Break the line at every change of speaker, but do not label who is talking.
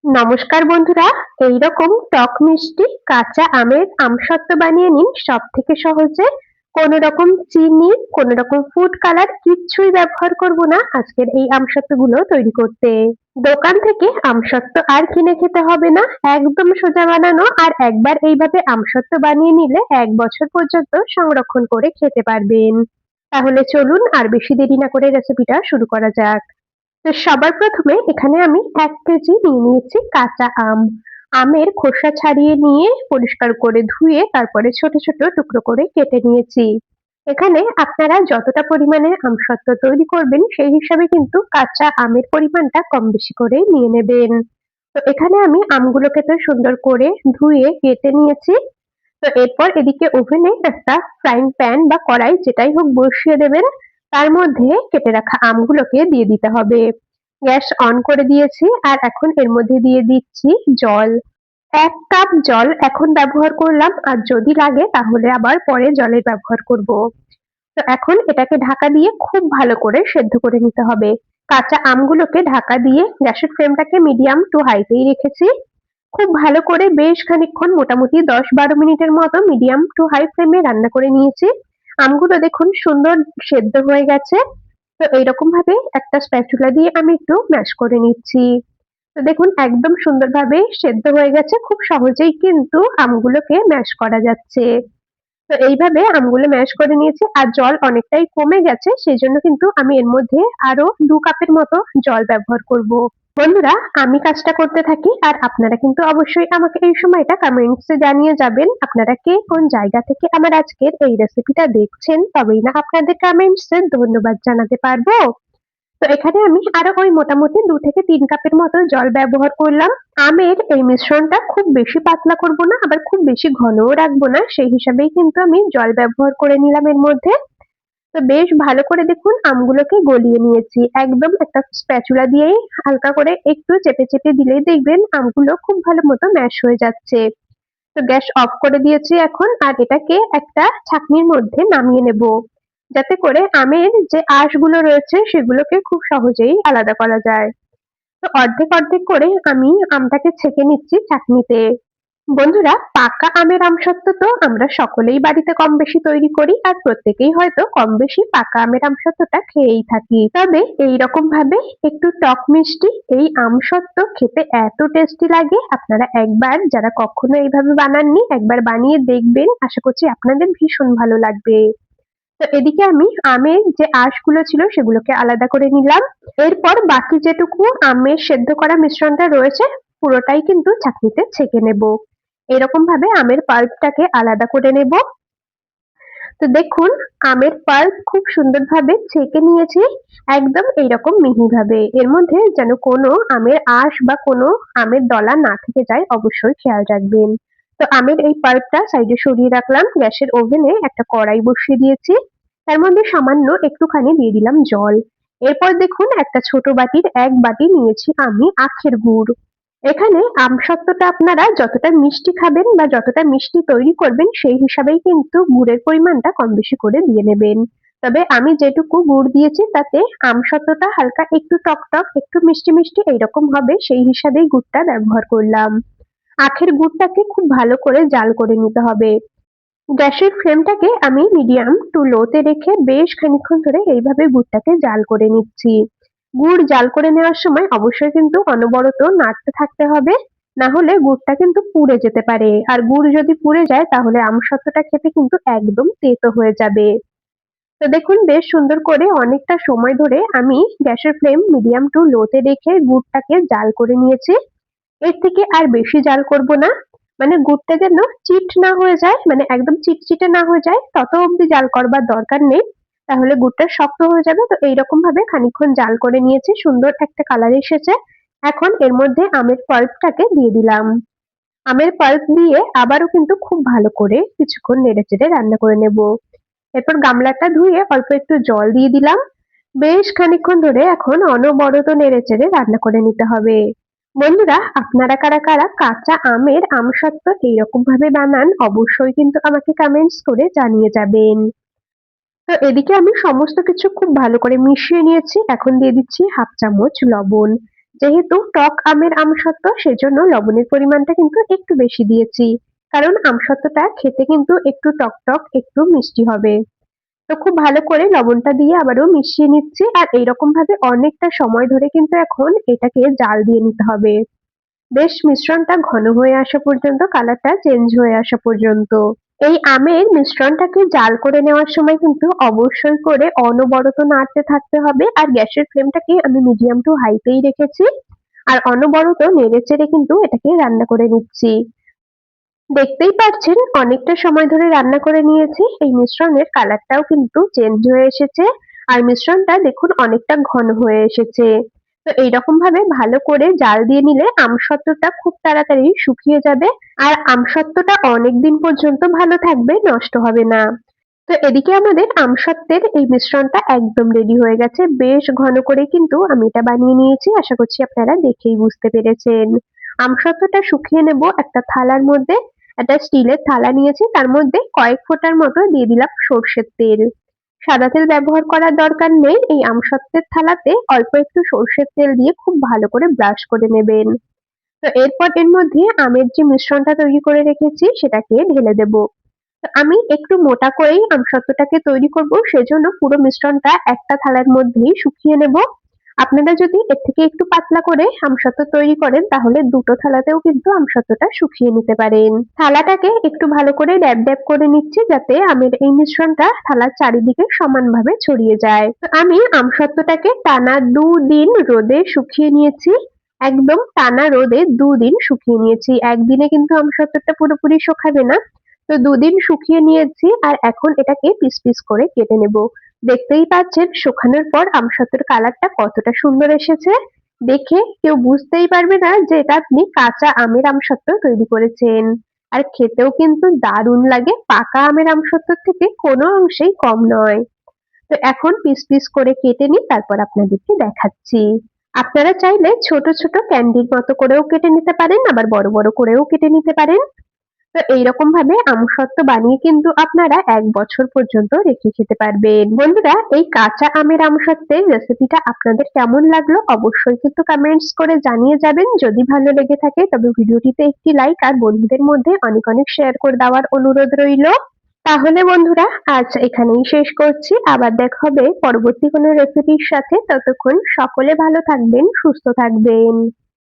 নমস্কার বন্ধুরা, এইরকম টক মিষ্টি কাঁচা আমের আমসত্ত্ব বানিয়ে নিন সবথেকে সহজে। কোনো রকম চিনি, কোনো রকম ফুড কালার কিচ্ছুই ব্যবহার করব না আজকের এই আমসত্ত্বগুলো তৈরি করতে। দোকান থেকে আমসত্ত্ব আর কিনে খেতে হবে না, একদম সোজা বানানো। আর একবার এইভাবে আমসত্ত্ব বানিয়ে নিলে ১ বছর পর্যন্ত সংরক্ষণ করে খেতে পারবেন। তাহলে চলুন আর বেশি দেরি না করে রেসিপিটা শুরু করা যাক। তো সবার প্রথমে এখানে আমি ১ কেজি নিয়ে নিয়েছি কাঁচা আম। আমের খোসা ছাড়িয়ে নিয়ে পরিষ্কার করে ধুয়ে তারপরে ছোট, ছোট টুকরো করে কেটে নিয়েছি। এখানে আপনারা যতটা পরিমাণে আমসত্ত্ব তৈরি করবেন সেই হিসাবে কিন্তু কাঁচা আমের পরিমাণটা কম বেশি করে নিয়ে নেবেন। তো এখানে আমি আমগুলোকে তো সুন্দর করে ধুয়ে কেটে নিয়েছি। তো এরপর এদিকে ওভেনে একটা ফ্রাইং প্যান বা কড়াই যেটাই হোক বসিয়ে দেবেন। তার মধ্যে কেটে রাখা আমগুলোকে দিয়ে দিতে হবে। গ্যাস অন করে দিয়েছি আর এখন এর মধ্যে দিয়ে দিচ্ছি জল। ১ কাপ জল এখন ব্যবহার করলাম, আর যদি লাগে তাহলে আবার পরে জলের ব্যবহার করব। তো এখন এটাকে ঢাকা দিয়ে খুব ভালো করে সেদ্ধ করে নিতে হবে। কাঁচা আমগুলোকে ঢাকা দিয়ে গ্যাসের ফ্লেমটাকে মিডিয়াম টু হাইতেই রেখেছি। খুব ভালো করে বেশ খানিকক্ষণ মোটামুটি ১০-১২ মিনিটের মতো মিডিয়াম টু হাই ফ্লেমে রান্না করে নিয়েছি। আমগুলো দেখুন সুন্দর সেদ্ধ হয়ে গেছে। তো এইরকম ভাবে একটা স্প্যাচুলা দিয়ে আমি একটু ম্যাশ করে নিচ্ছি। তো দেখুন একদম সুন্দরভাবে সেদ্ধ হয়ে গেছে। খুব সহজেই কিন্তু আমগুলোকে ম্যাশ করা যাচ্ছে। তো এইভাবে আমগুলো ম্যাশ করে নিয়েছি আর জল অনেকটাই কমে গেছে, সেজন্য কিন্তু আমি এর মধ্যে আরো ২ কাপের মতো জল ব্যবহার করব। বন্ধুরা, আমি কাজটা করতে থাকি আর আপনারা কিন্তু অবশ্যই আমাকে এই সময়টা কমেন্টসে জানিয়ে যাবেন আপনারা কে কোন জায়গা থেকে আমার আজকের এই রেসিপিটা দেখছেন, তবেই না আপনাদের কমেন্টসে ধন্যবাদ জানাতে পারবো। তো এখানে আমি আরো ওই মোটামুটি ২ থেকে ৩ কাপের মতো জল ব্যবহার করলাম। আমের এই মিশ্রণটা খুব বেশি পাতলা করব না, আবার খুব বেশি ঘনও রাখবো না। সেই হিসাবেই কিন্তু আমি জল ব্যবহার করে নিলাম এর মধ্যে। তো বেশ ভালো করে দেখুন আমগুলোকে গলিয়ে নিয়েছি। একদম একটা স্প্যাচুলা দিয়েই হালকা করে একটু চেপে, চেপে দিলেই দেখবেন আমগুলো খুব ভালো মতো ম্যাশ হয়ে যাচ্ছে। তো গ্যাস অফ করে দিয়েছি এখন, আর এটাকে একটা ছাঁকনির মধ্যে নামিয়ে নেব। যাতে করে আমের যে আঁশগুলো রয়েছে সেগুলোকে খুব সহজেই আলাদা করা যায়। তো অর্ধেক, অর্ধেক করে আমি আমটাকে ছেঁকে নিচ্ছি ছাঁকনিতে। বন্ধুরা, পাকা আমের আমসত্ত্ব তো আমরা সকলেই বাড়িতে কম বেশি তৈরি করি আর প্রত্যেকেই হয়তো কম বেশি পাকা আমের আমসত্ত্বটা খেয়েই থাকি। তবে এইরকম ভাবে একটু টক মিষ্টি এই আমসত্ত্ব খেতে এত টেস্টি লাগে, আপনারা একবার যারা কখনো এইভাবে বানাননি একবার বানিয়ে দেখবেন, আশা করছি আপনাদের ভীষণ ভালো লাগবে। তো এদিকে আমি আমের যে আঁশগুলো ছিল সেগুলোকে আলাদা করে নিলাম। এরপর বাকি যেটুকু আমের সেদ্ধ করা মিশ্রণটা রয়েছে পুরোটাই কিন্তু ছাঁকনিতে ছেঁকে নেব। এরকম ভাবে আমের পাল্পটাকে আলাদা করে নেব। তো দেখুন আমের পাল্প খুব সুন্দরভাবে ছেঁকে নিয়েছি, একদম এইরকম মিহিভাবে। এর মধ্যে যেন কোনো আমের আঁশ বা কোনো আমের দলা না থেকে যায়, অবশ্যই খেয়াল রাখবেন। তো আমের এই পাল্পটা সাইডে সরিয়ে রাখলাম। গ্যাসের ওভেনে একটা কড়াই বসিয়ে দিয়েছি। তার মধ্যে সামান্য একটুখানি দিয়ে দিলাম জল। এরপর দেখুন একটা ছোট বাটির ১ বাটি নিয়েছি আমি আখের গুড়। এখানে আমসত্ত্বটা আপনারা যতটা মিষ্টি খাবেন বা যতটা মিষ্টি তৈরি করবেন সেই হিসাবেই কিন্তু গুড়ের পরিমাণটা কম বেশি করে দিয়ে নেবেন। তবে আমি যেটুকু গুড় দিয়েছি তাতে আমসত্ত্বটা হালকা একটু টকটক, একটু মিষ্টি, মিষ্টি এইরকম হবে সেই হিসাবেই গুড়টা ব্যবহার করলাম। আখের গুড়টাকে খুব ভালো করে জাল করে নিতে হবে। গ্যাসের ফ্লেমটাকে আমি মিডিয়াম টু লোতে রেখে বেশ খানিকক্ষণ ধরে এইভাবে গুড়টাকে জাল করে নিচ্ছি। গুড় জাল করে নেওয়ার সময় অবশ্যই কিন্তু অনবরত নাড়তে থাকতে হবে, না হলে গুড়টা কিন্তু পুড়ে যেতে পারে। আর গুড় যদি পুড়ে যায় তাহলে আমসত্ত্বটা খেতে কিন্তু একদম তেতো হয়ে যাবে। তো দেখুন বেশ সুন্দর করে অনেকটা সময় ধরে আমি গ্যাসের ফ্লেম মিডিয়াম টু লোতে রেখে গুড়টাকে জাল করে নিয়েছি। এর থেকে আর বেশি জাল করব না। মানে গুড়টা যেন চিট না হয়ে যায়, মানে একদম চিটচিটে না হয়ে যায় তত অবধি জাল করবার দরকার নেই। তাহলে গুড়টা শক্ত হয়ে যাবে। তো এইরকম ভাবে খানিকক্ষণ জাল করে নিয়েছি, সুন্দর একটা কালার এসেছে। এখন এর মধ্যে আমের পাল্পটাকে দিয়ে দিলাম। আমের পাল্প দিয়ে আবারও কিন্তু খুব ভালো করে কিছুক্ষণ নেড়েচেড়ে রান্না করে নেব। এরপর গামলাটা ধুয়ে অল্প একটু জল দিয়ে দিলাম। বেশ খানিকক্ষণ ধরে এখন অনবরত নেড়েচেড়ে রান্না করে নিতে হবে। বন্ধুরা, আপনারা কারা কারা কাঁচা আমের আমসত্ত্ব এইরকম ভাবে বানান অবশ্যই কিন্তু আমাকে কমেন্টস করে জানিয়ে যাবেন। তো এদিকে আমি সমস্ত কিছু খুব ভালো করে মিশিয়ে নিয়েছি। এখন দিয়ে দিচ্ছি 1/2 চামচ লবণ। যেহেতু টক আমের আমসত্ত্ব সেজন্য লবণের পরিমাণটা কিন্তু একটু বেশি দিয়েছি। কারণ আমসত্ত্বটা খেতে কিন্তু একটু টক একটু মিষ্টি হবে। তো খুব ভালো করে লবণটা দিয়ে আবারও মিশিয়ে নিচ্ছি আর এইরকম ভাবে অনেকটা সময় ধরে কিন্তু এখন এটাকে জাল দিয়ে নিতে হবে। বেশ মিশ্রণটা ঘন হয়ে আসা পর্যন্ত, কালারটা চেঞ্জ হয়ে আসা পর্যন্ত। এই আমের মিশ্রণটাকে জাল করে নেওয়ার সময় কিন্তু অবশ্যই করে অনবরত নাড়তে থাকতে হবে আর গ্যাসের ফ্লেমটাকে আমি মিডিয়াম টু হাইতেই রেখেছি আর অনবরত নেড়েচেড়ে কিন্তু এটাকে রান্না করে নিচ্ছি। দেখতেই পাচ্ছেন অনেকটা সময় ধরে রান্না করে নিয়েছি। এই মিশ্রণের কালারটাও কিন্তু চেঞ্জ হয়ে এসেছে আর মিশ্রণটা দেখুন অনেকটা ঘন হয়ে এসেছে। তো এইরকম ভাবে ভালো করে জাল দিয়ে নিলে আমসত্ত্বটা খুব তাড়াতাড়ি শুকিয়ে যাবে আর আমসত্ত্বটা অনেকদিন পর্যন্ত ভালো থাকবে, নষ্ট হবে না। তো এদিকে আমাদের আমসত্ত্বের এই মিশ্রণটা একদম রেডি হয়ে গেছে। বেশ ঘন করে কিন্তু আমি এটা বানিয়ে নিয়েছি। আশা করছি আপনারা দেখেই বুঝতে পেরেছেন। আমসত্ত্বটা শুকিয়ে নেব একটা থালার মধ্যে। একটা স্টিলের থালা নিয়েছি, তার মধ্যে কয়েক ফোঁটার মতো দিয়ে দিলাম সর্ষের তেল। সাদা তেল ব্যবহার করার দরকার নেই। এই আমসত্ত্বের থালাতে অল্প একটু সর্ষের তেল দিয়ে খুব ভালো করে ব্রাশ করে নেবেন। তো এরপর এর মধ্যে আমের যে মিশ্রণটা তৈরি করে রেখেছি সেটাকে ঢেলে দেব। তো আমি একটু মোটা করেই আমসত্ত্বটাকে তৈরি করব, সেজন্য পুরো মিশ্রণটা একটা থালার মধ্যেই শুকিয়ে নেব। আপনারা যদি এর থেকে একটু পাতলা করে আমসত্ত্ব তৈরি করেন তাহলে দুটো থালাতেও কিন্তু আমসত্ত্বটা শুকিয়ে নিতে পারেন। থালাটাকে একটু ভালো করে ড্যাব করে নিচ্ছি যাতে আমের এই মিশ্রণটা থালার চারিদিকে সমানভাবে ছড়িয়ে যায়। তো আমি আমসত্ত্বটাকে টানা 2 দিন রোদে শুকিয়ে নিয়েছি। একদম টানা রোদে 2 দিন শুকিয়ে নিয়েছি। একদিনে কিন্তু আমসত্ত্বটা পুরোপুরি শুকাবে না। তো 2 দিন শুকিয়ে নিয়েছি আর এখন এটাকে পিস করে কেটে নেব। দেখতেই পাচ্ছেন শুকানোর পর আমসত্ত্বের কালারটা কতটা সুন্দর এসেছে। দেখে কেউ বুঝতেই পারবে না যে এটা আপনি কাঁচা আমের আমসত্ত্ব তৈরি করেছেন। আর খেতেও কিন্তু দারুণ লাগে, পাকা আমের আমসত্ত্বর থেকে কোনো অংশেই কম নয়। তো এখন পিস করে কেটে নিই, তারপর আপনাদেরকে দেখাচ্ছি। আপনারা চাইলে ছোট ক্যান্ডির মতো করেও কেটে নিতে পারেন, আবার বড় করেও কেটে নিতে পারেন। তো এইরকম ভাবে আমসত্ত্ব বানিয়ে কিন্তু আপনারা 1 বছর পর্যন্ত রেখে খেতে পারবেন। বন্ধুরা, এই কাঁচা আমের আমসত্ত্বের রেসিপিটা আপনাদের কেমন লাগলো অবশ্যই কিন্তু কমেন্টস করে জানিয়ে যাবেন। যদি ভালো লেগে থাকে তবে ভিডিওটিতে একটি লাইক আর বন্ধুদের মধ্যে অনেক শেয়ার করে দেওয়ার অনুরোধ রইলো। তাহলে বন্ধুরা, আজ এখানেই শেষ করছি। আবার দেখা হবে পরবর্তী কোনো রেসিপির সাথে। ততক্ষণ সকলে ভালো থাকবেন, সুস্থ থাকবেন।